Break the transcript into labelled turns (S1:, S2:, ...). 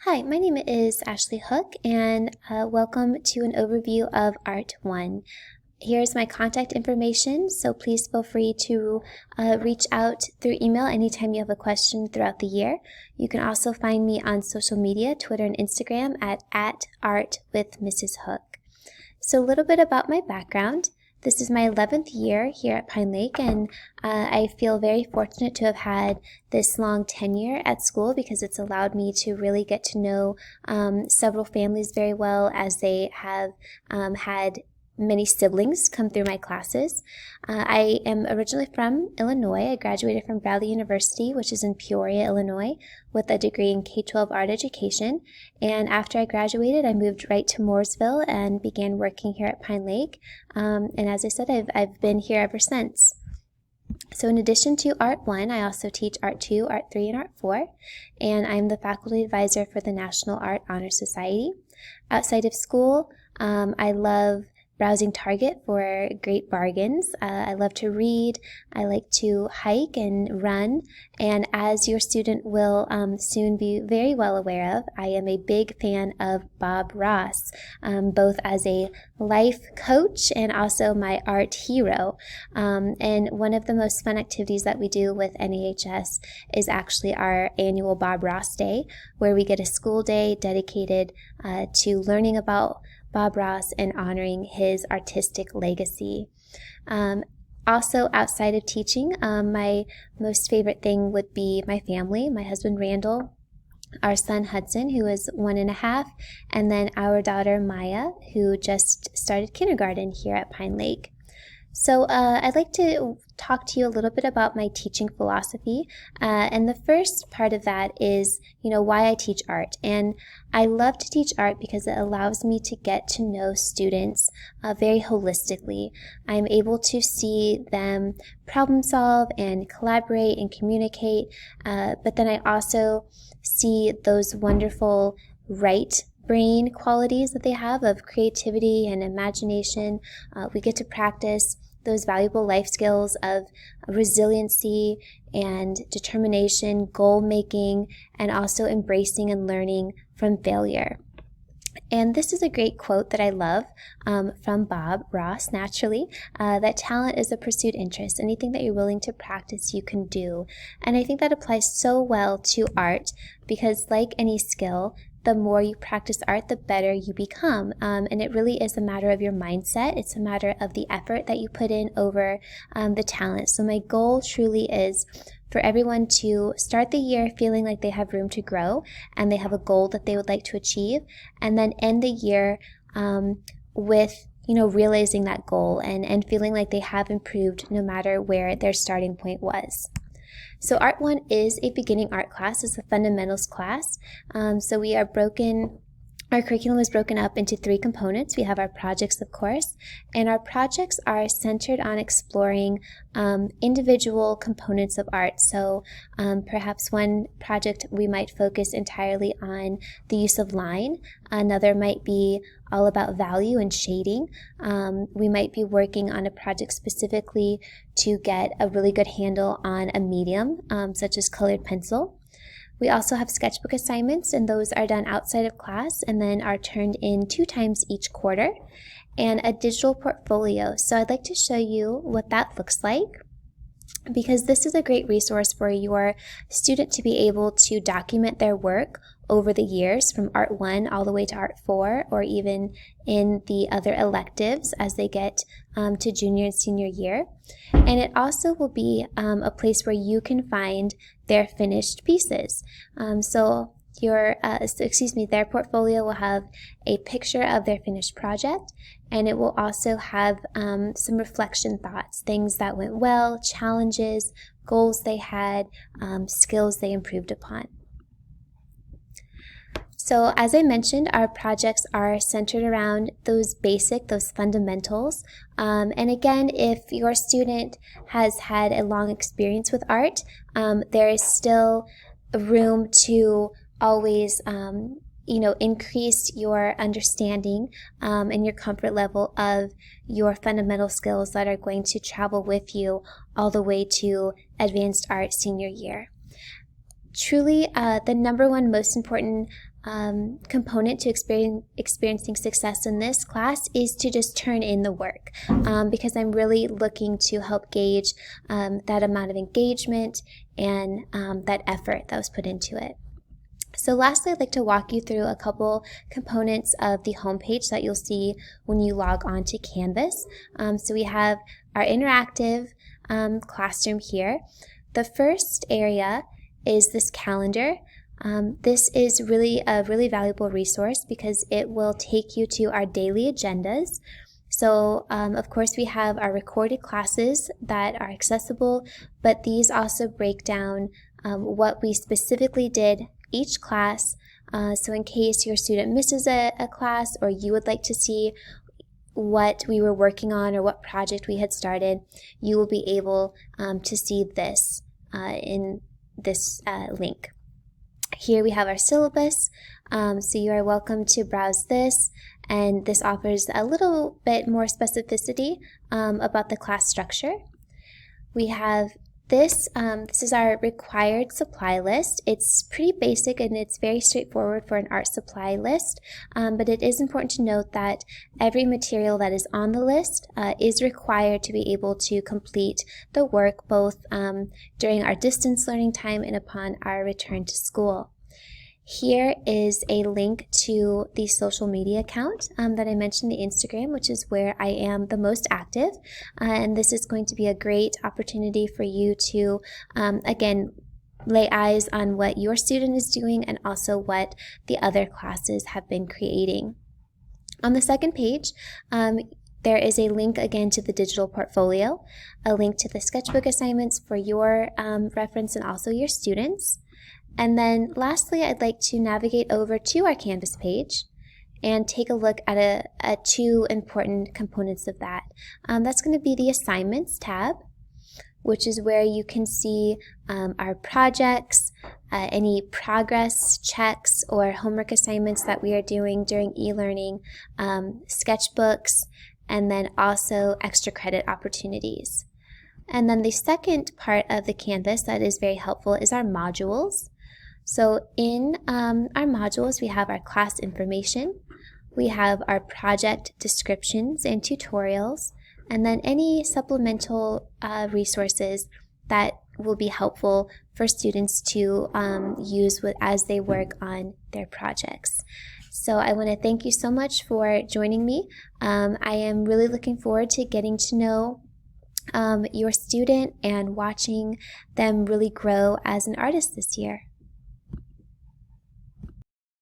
S1: Hi, my name is Ashley Hook, and welcome to an overview of Art 1. Here's my contact information, so please feel free to reach out through email anytime you have a question throughout the year. You can also find me on social media, Twitter and Instagram at @artwithmrshook. So a little bit about my background. This is my 11th year here at Pine Lake, and I feel very fortunate to have had this long tenure at school because it's allowed me to really get to know several families very well, as they have had many siblings come through my classes. I am originally from Illinois. I graduated from Bradley University, which is in Peoria, Illinois, with a degree in K-12 art education. And after I graduated, I moved right to Mooresville and began working here at Pine Lake. And as I said, I've been here ever since. So in addition to Art 1, I also teach Art 2, Art 3, and Art 4, and I'm the faculty advisor for the National Art Honor Society. Outside of school, I love browsing Target for great bargains. I love to read. I like to hike and run. And as your student will soon be very well aware of, I am a big fan of Bob Ross, both as a life coach and also my art hero. And one of the most fun activities that we do with NAHS is actually our annual Bob Ross Day, where we get a school day dedicated to learning about Bob Ross and honoring his artistic legacy. Also, outside of teaching, my most favorite thing would be my family, my husband Randall, our son Hudson, who is 1.5, and then our daughter Maya, who just started kindergarten here at Pine Lake. So I'd like to talk to you a little bit about my teaching philosophy, and the first part of that is, why I teach art. And I love to teach art because it allows me to get to know students very holistically. I'm able to see them problem solve and collaborate and communicate, but then I also see those wonderful right brain qualities that they have of creativity and imagination. We get to practice those valuable life skills of resiliency and determination, goal making, and also embracing and learning from failure. And this is a great quote that I love from Bob Ross, naturally, that talent is a pursued interest. Anything that you're willing to practice, you can do. And I think that applies so well to art because, like any skill, the more you practice art, the better you become. And it really is a matter of your mindset. It's a matter of the effort that you put in over the talent. So my goal truly is for everyone to start the year feeling like they have room to grow and they have a goal that they would like to achieve, and then end the year with realizing that goal and feeling like they have improved no matter where their starting point was. So Art 1 is a beginning art class. It's a fundamentals class. So our curriculum is broken up into 3 components. We have our projects, of course, and our projects are centered on exploring individual components of art. So perhaps one project we might focus entirely on the use of line. Another might be all about value and shading. We might be working on a project specifically to get a really good handle on a medium, such as colored pencil. We also have sketchbook assignments, and those are done outside of class and then are turned in 2 times each quarter, and a digital portfolio. So I'd like to show you what that looks like, because this is a great resource for your student to be able to document their work over the years from Art 1 all the way to Art 4, or even in the other electives as they get to junior and senior year. And it also will be a place where you can find their finished pieces. Their portfolio will have a picture of their finished project, and it will also have some reflection thoughts, things that went well, challenges, goals they had, skills they improved upon. So as I mentioned, our projects are centered around those fundamentals. And again, if your student has had a long experience with art, there is still room to always increase your understanding and your comfort level of your fundamental skills that are going to travel with you all the way to advanced art senior year. truly the number one most important component to experiencing success in this class is to just turn in the work, because I'm really looking to help gauge that amount of engagement and that effort that was put into it. So lastly, I'd like to walk you through a couple components of the homepage that you'll see when you log on to Canvas. So we have our interactive classroom here. The first area is this calendar. This is really a really valuable resource because it will take you to our daily agendas. So of course we have our recorded classes that are accessible, but these also break down what we specifically did each class. So in case your student misses a class, or you would like to see what we were working on or what project we had started, you will be able to see this in this link. Here we have our syllabus, so you are welcome to browse this, and this offers a little bit more specificity about the class structure. We have this is our required supply list. It's pretty basic and it's very straightforward for an art supply list, but it is important to note that every material that is on the list is required to be able to complete the work both during our distance learning time and upon our return to school. Here is a link to the social media account that I mentioned, the Instagram, which is where I am the most active. And this is going to be a great opportunity for you to, again, lay eyes on what your student is doing and also what the other classes have been creating. On the second page, there is a link again to the digital portfolio, a link to the sketchbook assignments for your reference and also your students. And then lastly, I'd like to navigate over to our Canvas page and take a look at two important components of that. That's going to be the Assignments tab, which is where you can see our projects, any progress checks or homework assignments that we are doing during e-learning, sketchbooks, and then also extra credit opportunities. And then the second part of the Canvas that is very helpful is our modules. So in our modules, we have our class information, we have our project descriptions and tutorials, and then any supplemental resources that will be helpful for students to use as they work on their projects. So I want to thank you so much for joining me. I am really looking forward to getting to know your student and watching them really grow as an artist this year.